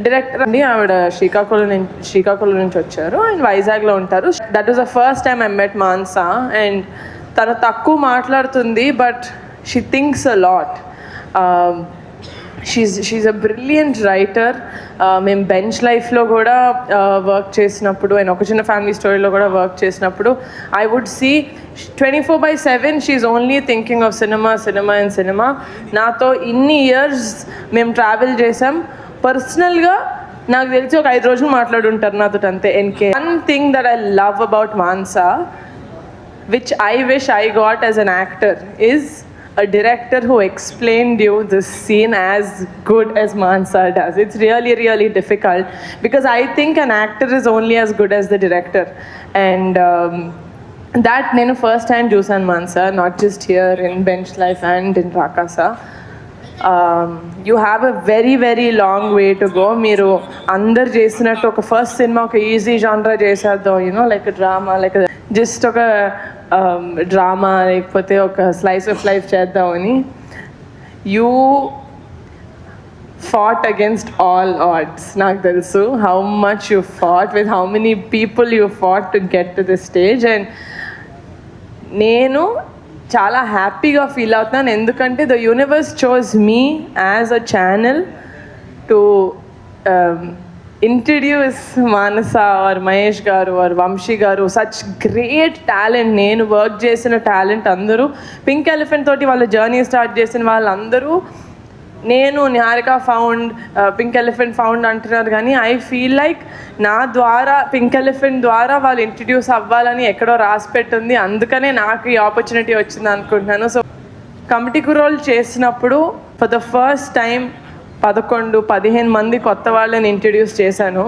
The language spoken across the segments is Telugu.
డైరెక్టర్ అండి, ఆవిడ శ్రీకాకుళం నుంచి వచ్చారు అండ్ వైజాగ్లో ఉంటారు. That was the first time I met Mansa. And తను తక్కువ మాట్లాడుతుంది, but she thinks a lot. She's a brilliant writer. మేము బెంచ్ లైఫ్లో కూడా వర్క్ చేసినప్పుడు అండ్ ఒక చిన్న ఫ్యామిలీ స్టోరీలో కూడా వర్క్ చేసినప్పుడు I would see 24/7 she only thinking of cinema. నాతో ఇన్ని ఇయర్స్ మేము ట్రావెల్ చేసాం. పర్సనల్గా నాకు తెలిసి ఒక 5 రోజులు మాట్లాడుంటారు నాతో అంతే. One thing that I love about Mansa, which I wish I got as an actor, is a director who explained you this scene as good as Mansa does. It's really, really difficult because I think an actor is only as good as the director. And that nenu first time chusan Mansa, not just here in Bench Life and in Rakasa. You have a very, very long way to go. Meeru andaru chesinattu oka first cinema oka easy genre chesadam, you know, like a drama, like a just oka drama లేకపోతే ఒక స్లైస్ ఆఫ్ లైఫ్ చేద్దామని. You fought against all odds. నాకు తెలుసు how much you fought, with how many people you fought to get to this stage. And నేను చాలా హ్యాపీగా ఫీల్ అవుతున్నాను, ఎందుకంటే the universe chose me as a channel to introduce Manasa or Mahesh garu or Vamshi garu, such great talent. నేను వర్క్ చేసిన టాలెంట్ అందరూ పింక్ ఎలిఫెంట్ తోటి వాళ్ళ జర్నీ స్టార్ట్ చేసిన వాళ్ళందరూ నేను Niharika found, pink elephant found అంటున్నారు, కానీ ఐ ఫీల్ లైక్ నా ద్వారా పింక్ ఎలిఫెంట్ ద్వారా వాళ్ళు ఇంట్రడ్యూస్ అవ్వాలని ఎక్కడో రాసి పెట్టుంది. అందుకనే నాకు ఈ ఆపర్చునిటీ వచ్చింది అనుకుంటున్నాను. సో కమిటీ కురోల్ చేసినప్పుడు ఫర్ ద ఫస్ట్ టైం 11-15 మంది కొత్త వాళ్ళని ఇంట్రడ్యూస్ చేశాను.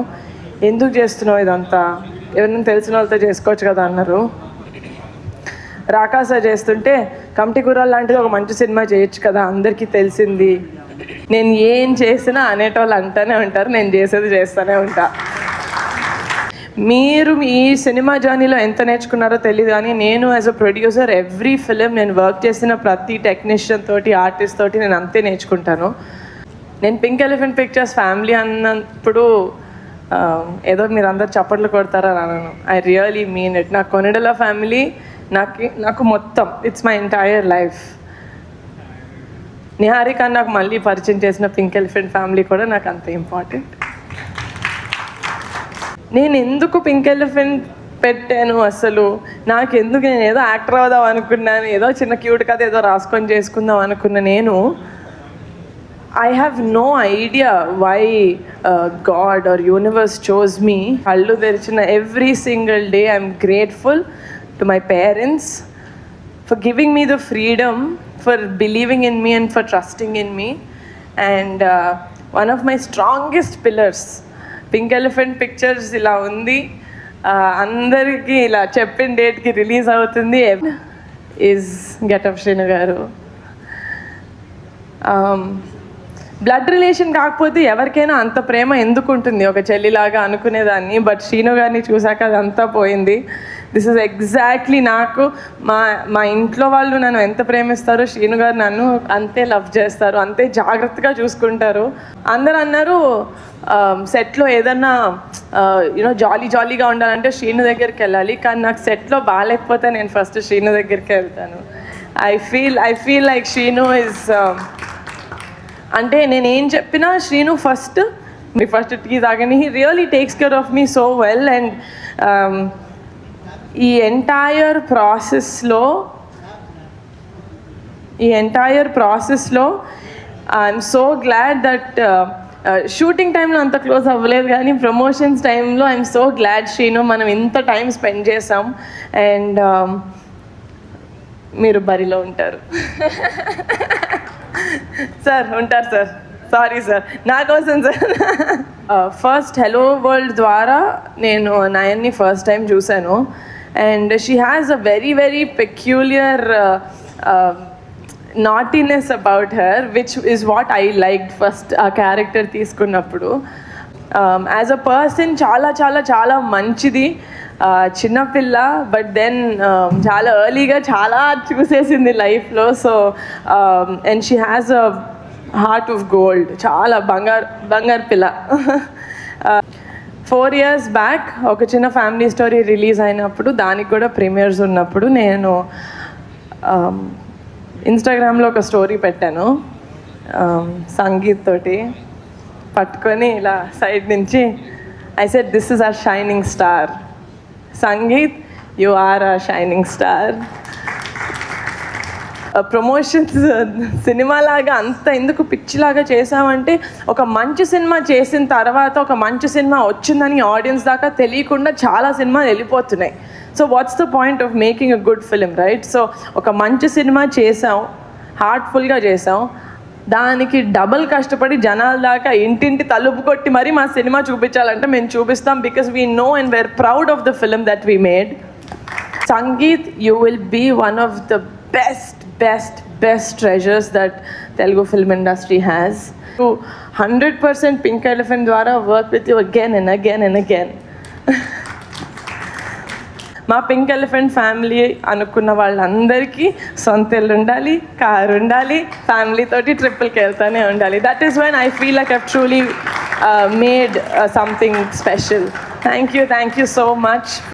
ఎందుకు చేస్తున్నావు ఇదంతా, ఎవరైనా తెలిసిన వాళ్ళతో చేసుకోవచ్చు కదా అన్నారు. రాకాస చేస్తుంటే కమిటీ కుర్రాళ్ళు లాంటిది ఒక మంచి సినిమా చేయొచ్చు కదా, అందరికీ తెలిసింది. నేను ఏం చేసినా అనేటోళ్ళు అంటూనే ఉంటారు, నేను చేసేది చేస్తూనే ఉంటా. మీరు ఈ సినిమా జర్నీలో ఎంత నేర్చుకున్నారో తెలియదు, కానీ నేను as a producer every film నేను వర్క్ చేసిన ప్రతి టెక్నీషియన్ తోటి, ఆర్టిస్ట్ తోటి నేను అంతే నేర్చుకుంటాను. నేను పింక్ ఎలిఫెంట్ పిక్చర్స్ ఫ్యామిలీ అన్నప్పుడు ఏదో మీరు అందరు చప్పట్లు కొడతారని అన్నాను. I really mean it. నాకు కొనిడెల ఫ్యామిలీ నాకు మొత్తం, it's my entire life. Niharika నాకు మళ్ళీ పరిచయం చేసిన పింక్ ఎలిఫెంట్ ఫ్యామిలీ కూడా నాకు అంత ఇంపార్టెంట్. నేను ఎందుకు పింక్ ఎలిఫెంట్ పెట్టాను అసలు, నాకెందుకు, నేను ఏదో యాక్టర్ అవుదాం అనుకున్నాను, ఏదో చిన్న క్యూట్ కథ ఏదో రాసుకొని చేసుకుందాం అనుకున్న నేను, I have no idea why God or universe chose me. Hallu terchina every single day I'm grateful to my parents for giving me the freedom, for believing in me and for trusting in me. And one of my strongest pillars, Pink Elephant Pictures ila undi, andariki ila cheppin date ki release avutundi, is Get Up Shrinu garu. Blood relation కాకపోతే ఎవరికైనా అంత ప్రేమ ఎందుకు ఉంటుంది, ఒక చెల్లిలాగా అనుకునేదాన్ని. బట్ శ్రీను గారిని చూసాక అదంతా పోయింది. దిస్ ఇస్ ఎగ్జాక్ట్లీ నాకు మా ఇంట్లో వాళ్ళు నన్ను ఎంత ప్రేమిస్తారో శ్రీను గారు నన్ను అంతే లవ్ చేస్తారు, అంతే జాగ్రత్తగా చూసుకుంటారు. అందరు అన్నారు సెట్లో ఏదన్నా యూనో జాలీగా ఉండాలంటే శ్రీను దగ్గరికి వెళ్ళాలి, కానీ నాకు సెట్లో బాగాలేకపోతే నేను ఫస్ట్ శ్రీను దగ్గరికి వెళ్తాను. I feel like Srinu is, అంటే నేను ఏం చెప్పినా శ్రీను ఫస్ట్ టీ తాగని, he really takes care of me so well. And ఈ ఎంటైర్ ప్రాసెస్లో I'm so glad that shooting టైంలో అంత క్లోజ్ అవ్వలేదు, కానీ ప్రమోషన్స్ టైంలో ఐఎమ్ సో గ్లాడ్ శ్రీను మనం ఇంత టైం స్పెండ్ చేసాం. అండ్ మీరు బరిలో ఉంటారు సార్, ఉంటారు సార్, సారీ సార్, నా కోసం సార్. ఫస్ట్ హెలో వరల్డ్ ద్వారా నేను నయన్ని ఫస్ట్ టైం చూశాను. And she has a very very peculiar naughtiness about her, which is what I liked first ఆ క్యారెక్టర్ తీసుకున్నప్పుడు. యాజ్ అ పర్సన్ చాలా చాలా చాలా మంచిది, చిన్నపిల్ల, బట్ దెన్ చాలా ఎర్లీగా చాలా చూసేసింది లైఫ్లో. So and she has a heart of gold, చాలా బంగారు పిల్ల. 4 years బ్యాక్ ఒక చిన్న ఫ్యామిలీ స్టోరీ రిలీజ్ అయినప్పుడు, దానికి కూడా ప్రీమియర్స్ ఉన్నప్పుడు నేను ఇన్స్టాగ్రామ్లో ఒక స్టోరీ పెట్టాను. సంగీత్ తోటి పట్టుకొని ఇలా సైడ్ నుంచి I said this is our shining star. Sangeet, you are our shining star. Promotions సినిమాలాగా అంత ఎందుకు పిచ్చిలాగా చేసామంటే, ఒక మంచి సినిమా చేసిన తర్వాత ఒక మంచి సినిమా వచ్చిందని ఆడియన్స్ దాకా తెలియకుండా చాలా సినిమాలు వెళ్ళిపోతున్నాయి. So what's the point of making a good film, right? So ఒక మంచి సినిమా చేసాం, హార్ట్ఫుల్గా చేసాం, దానికి డబల్ కష్టపడి జనాల దాకా ఇంటింటి తలుపు కొట్టి మరీ మా సినిమా చూపించాలంటే మేము చూపిస్తాం. Because we know and we're proud of the film that we made. Sangeet, you will be one of the best treasures that Telugu film industry has. To 100% Pink Elephant ద్వారా work with you again and again and again. మా పింక్ ఎలిఫెంట్ ఫ్యామిలీ అనుకున్న వాళ్ళందరికీ సొంత ఇల్లు ఉండాలి, కారు ఉండాలి, ఫ్యామిలీ తోటి ట్రిప్పులకి వెళ్తూనే ఉండాలి. That is when I feel like I've truly made something special. Thank you so much.